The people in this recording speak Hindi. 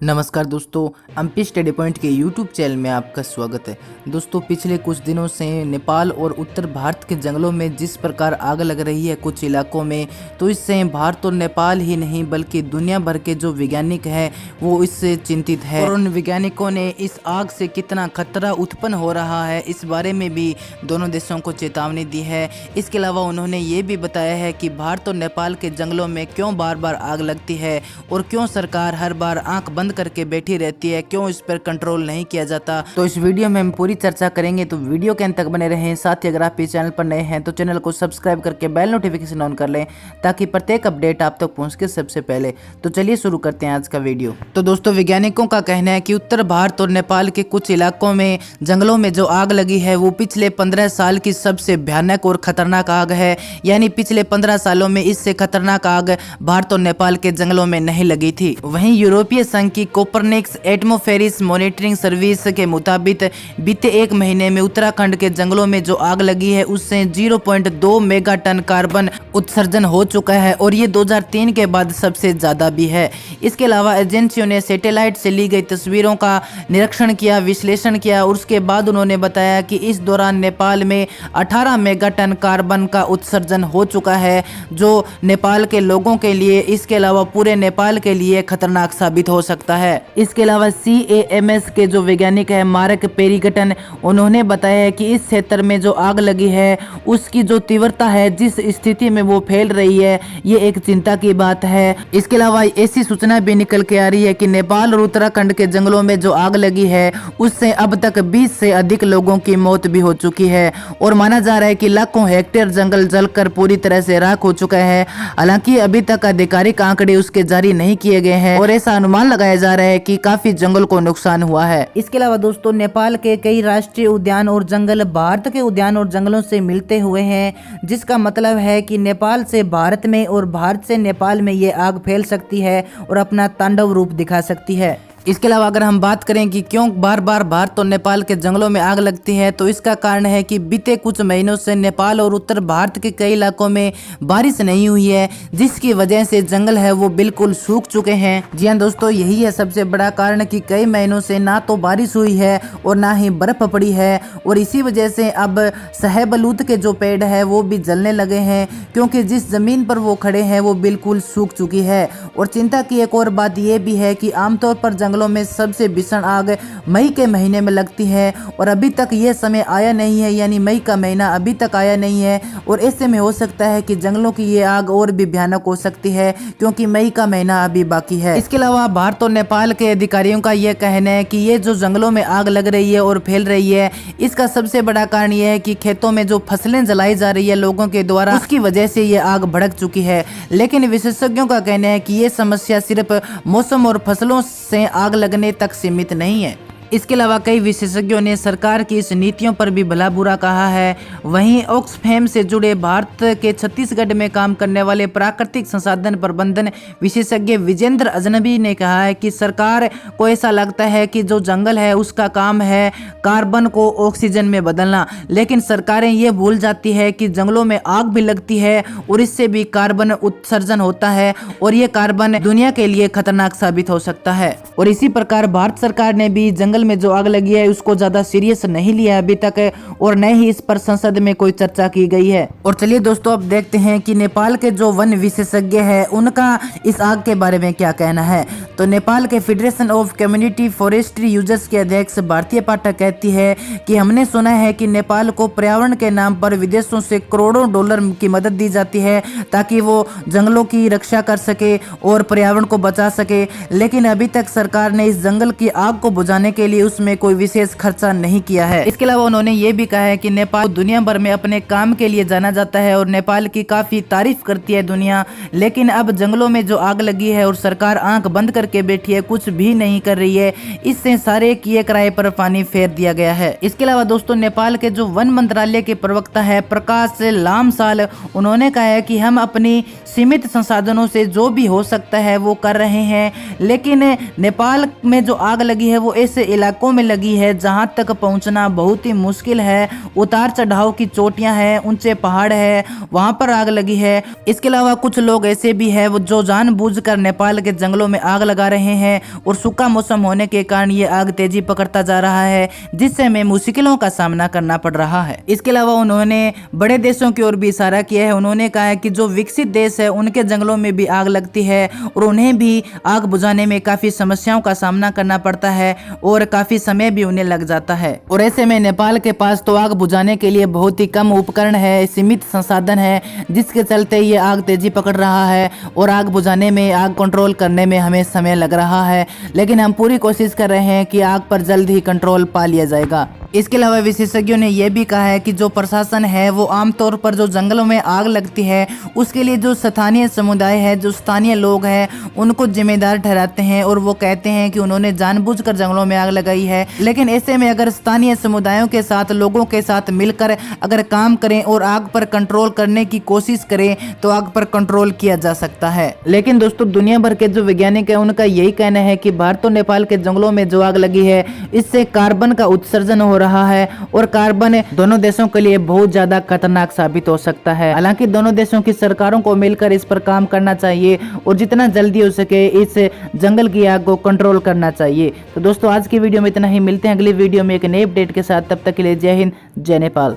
नमस्कार दोस्तों, एमपी स्टडी पॉइंट के यूट्यूब चैनल में आपका स्वागत है। दोस्तों, पिछले कुछ दिनों से नेपाल और उत्तर भारत के जंगलों में जिस प्रकार आग लग रही है कुछ इलाकों में, तो इससे भारत और नेपाल ही नहीं बल्कि दुनिया भर के जो वैज्ञानिक हैं वो इससे चिंतित है। और उन वैज्ञानिकों ने इस आग से कितना खतरा उत्पन्न हो रहा है इस बारे में भी दोनों देशों को चेतावनी दी है। इसके अलावा उन्होंने ये भी बताया है कि भारत और नेपाल के जंगलों में क्यों बार बार आग लगती है और क्यों सरकार हर बार आंख बंद करके बैठी रहती है, क्यों इस पर कंट्रोल नहीं किया जाता। तो इस वीडियो में हम पूरी चर्चा करेंगे, तो वीडियो के अंत तक बने रहें। साथ ही अगर आप इस चैनल पर नए हैं तो चैनल को सब्सक्राइब करके बेल नोटिफिकेशन ऑन कर लें ताकि प्रत्येक अपडेट आप तक पहुंच के सबसे पहले। तो चलिए शुरू करते हैं आज का वीडियो। तो दोस्तों, वैज्ञानिकों का कहना है कि उत्तर भारत और नेपाल के कुछ इलाकों में जंगलों में जो आग लगी है वो पिछले 15 साल की सबसे भयानक और खतरनाक आग है। यानी पिछले 15 सालों में इससे खतरनाक आग भारत और नेपाल के जंगलों में नहीं लगी थी। वहीं यूरोपीय संघ की कोपरनिकस एटमॉस्फेरिक मॉनिटरिंग सर्विस के मुताबिक बीते एक महीने में उत्तराखंड के जंगलों में जो आग लगी है उससे 0.2 मेगा टन कार्बन उत्सर्जन हो चुका है और ये 2003 के बाद सबसे ज्यादा भी है। इसके अलावा एजेंसियों ने सैटेलाइट से ली गई तस्वीरों का निरीक्षण किया, विश्लेषण किया और उसके बाद उन्होंने बताया कि इस दौरान नेपाल में 18 मेगा टन कार्बन का उत्सर्जन हो चुका है, जो नेपाल के लोगों के लिए, इसके अलावा पूरे नेपाल के लिए खतरनाक साबित हो सकता है। इसके अलावा CAMS के जो वैज्ञानिक है मार्क पेरिगटन, उन्होंने बताया है कि इस क्षेत्र में जो आग लगी है उसकी जो तीव्रता है, जिस स्थिति में वो फैल रही है, ये एक चिंता की बात है। इसके अलावा ऐसी सूचना भी निकल के आ रही है कि नेपाल और उत्तराखंड के जंगलों में जो आग लगी है उससे अब तक 20 से अधिक लोगों की मौत भी हो चुकी है और माना जा रहा है कि लाखों हेक्टेयर जंगल जलकर पूरी तरह से राख हो चुका है। हालांकि अभी तक आधिकारिक आंकड़े उसके जारी नहीं किए गए हैं और ऐसा अनुमान लगाया जा रहा है कि काफी जंगल को नुकसान हुआ है। इसके अलावा दोस्तों, नेपाल के कई राष्ट्रीय उद्यान और जंगल भारत के उद्यान और जंगलों से मिलते हुए हैं, जिसका मतलब है कि नेपाल से भारत में और भारत से नेपाल में ये आग फैल सकती है और अपना तांडव रूप दिखा सकती है। इसके अलावा अगर हम बात करें कि क्यों बार बार भारत और नेपाल के जंगलों में आग लगती है, तो इसका कारण है कि बीते कुछ महीनों से नेपाल और उत्तर भारत के कई इलाकों में बारिश नहीं हुई है, जिसकी वजह से जंगल है वो बिल्कुल सूख चुके हैं। जी हाँ दोस्तों, यही है सबसे बड़ा कारण कि कई महीनों से ना तो बारिश हुई है और ना ही बर्फ पड़ी है और इसी वजह से अब शाहबलूत के जो पेड़ है वो भी जलने लगे हैं, क्योंकि जिस जमीन पर वो खड़े हैं वो बिल्कुल सूख चुकी है। और चिंता की एक और बात यह भी है कि आमतौर पर जंगलों में सबसे भीषण आग मई के महीने में लगती है और अभी तक यह समय आया नहीं है, यानी मई का महीना अभी तक आया नहीं है और ऐसे में हो सकता है कि जंगलों की ये आग और भी भयानक हो सकती है, क्योंकि मई का महीना अभी बाकी है। इसके अलावा भारत और नेपाल के अधिकारियों का यह कहना है कि ये जो जंगलों में आग लग रही है और फैल रही है, इसका सबसे बड़ा कारण यह है कि खेतों में जो फसलें जलाई जा रही है लोगों के द्वारा, उसकी वजह से ये आग भड़क चुकी है। लेकिन विशेषज्ञों का कहना है कि ये समस्या सिर्फ मौसम और फसलों से आग लगने तक सीमित नहीं है। इसके अलावा कई विशेषज्ञों ने सरकार की इस नीतियों पर भी भला बुरा कहा है। वहीं ऑक्सफैम से जुड़े भारत के छत्तीसगढ़ में काम करने वाले प्राकृतिक संसाधन प्रबंधन विशेषज्ञ विजेंद्र अजनबी ने कहा है कि सरकार को ऐसा लगता है कि जो जंगल है उसका काम है कार्बन को ऑक्सीजन में बदलना, लेकिन सरकारें ये भूल जाती है कि जंगलों में आग भी लगती है और इससे भी कार्बन उत्सर्जन होता है और ये कार्बन दुनिया के लिए खतरनाक साबित हो सकता है। और इसी प्रकार भारत सरकार ने भी जंगल में जो आग लगी है उसको ज्यादा सीरियस नहीं लिया अभी तक और न ही इस पर संसद में कोई चर्चा की गई है। और चलिए दोस्तों, अब देखते हैं कि नेपाल के जो वन विशेषज्ञ हैं उनका इस आग के बारे में क्या कहना है। तो नेपाल के federation of community forestry users के अध्यक्ष भारतीय पाठक कहती है कि हमने सुना है कि नेपाल को पर्यावरण के नाम पर विदेशों से करोड़ों डॉलर की मदद दी जाती है ताकि वो जंगलों की रक्षा कर सके और पर्यावरण को बचा सके, लेकिन अभी तक सरकार ने इस जंगल की आग को बुझाने के लिए उसमें कोई विशेष खर्चा नहीं किया है। इसके अलावा उन्होंने ये भी कहा है कि नेपाल दुनिया भर में अपने काम के लिए जाना जाता है और नेपाल की काफी तारीफ करती है दुनिया, लेकिन अब जंगलों में जो आग लगी है और सरकार आंख बंद करके बैठी है, कुछ भी नहीं कर रही है, इससे सारे किए किराए पर पानी फेर दिया गया है। इसके अलावा दोस्तों, नेपाल के जो वन मंत्रालय के प्रवक्ता है प्रकाश लामसाल, उन्होंने कहा है कि हम अपनी सीमित संसाधनों से जो भी हो सकता है वो कर रहे हैं, लेकिन नेपाल में जो आग लगी है वो ऐसे इलाकों में लगी है जहां तक पहुंचना बहुत ही मुश्किल है। उतार चढ़ाव की चोटियां हैं, ऊंचे पहाड़ है, वहां पर आग लगी है। इसके अलावा कुछ लोग ऐसे भी है जो जानबूझकर नेपाल के जंगलों में आग लगा रहे हैं और सूखा मौसम होने के कारण ये आग तेजी पकड़ता जा रहा है, जिससे हमें मुश्किलों का सामना करना पड़ रहा है। इसके अलावा उन्होंने बड़े देशों की ओर भी इशारा किया है। उन्होंने कहा है कि जो विकसित देश है उनके जंगलों में भी आग लगती है और उन्हें भी आग बुझाने में काफी समस्याओं का सामना करना पड़ता है और काफी समय भी उन्हें लग जाता है। और ऐसे में नेपाल के पास तो आग बुझाने के लिए बहुत ही कम उपकरण है, सीमित संसाधन है, जिसके चलते ये आग तेजी पकड़ रहा है और आग बुझाने में, आग कंट्रोल करने में हमें समय लग रहा है। लेकिन हम पूरी कोशिश कर रहे हैं कि आग पर जल्द ही कंट्रोल पा लिया जाएगा। इसके अलावा विशेषज्ञों ने यह भी कहा है कि जो प्रशासन है वो आमतौर पर जो जंगलों में आग लगती है उसके लिए जो स्थानीय समुदाय है, जो स्थानीय लोग हैं, उनको जिम्मेदार ठहराते हैं और वो कहते हैं कि उन्होंने जानबूझकर जंगलों में आग लगाई है। लेकिन ऐसे में अगर स्थानीय समुदायों के साथ, लोगों के साथ मिलकर अगर काम करें और आग पर कंट्रोल करने की कोशिश करें तो आग पर कंट्रोल किया जा सकता है। लेकिन दोस्तों, दुनिया भर के जो वैज्ञानिक है उनका यही कहना है कि भारत और नेपाल के जंगलों में जो आग लगी है इससे कार्बन का उत्सर्जन हो रहा है और कार्बन दोनों देशों के लिए बहुत ज्यादा खतरनाक साबित हो सकता है। हालांकि दोनों देशों की सरकारों को मिलकर इस पर काम करना चाहिए और जितना जल्दी हो सके इस जंगल की आग को कंट्रोल करना चाहिए। तो दोस्तों, आज की वीडियो में इतना ही। मिलते हैं अगली वीडियो में एक नए अपडेट के साथ। तब तक के लिए जय हिंद, जय नेपाल।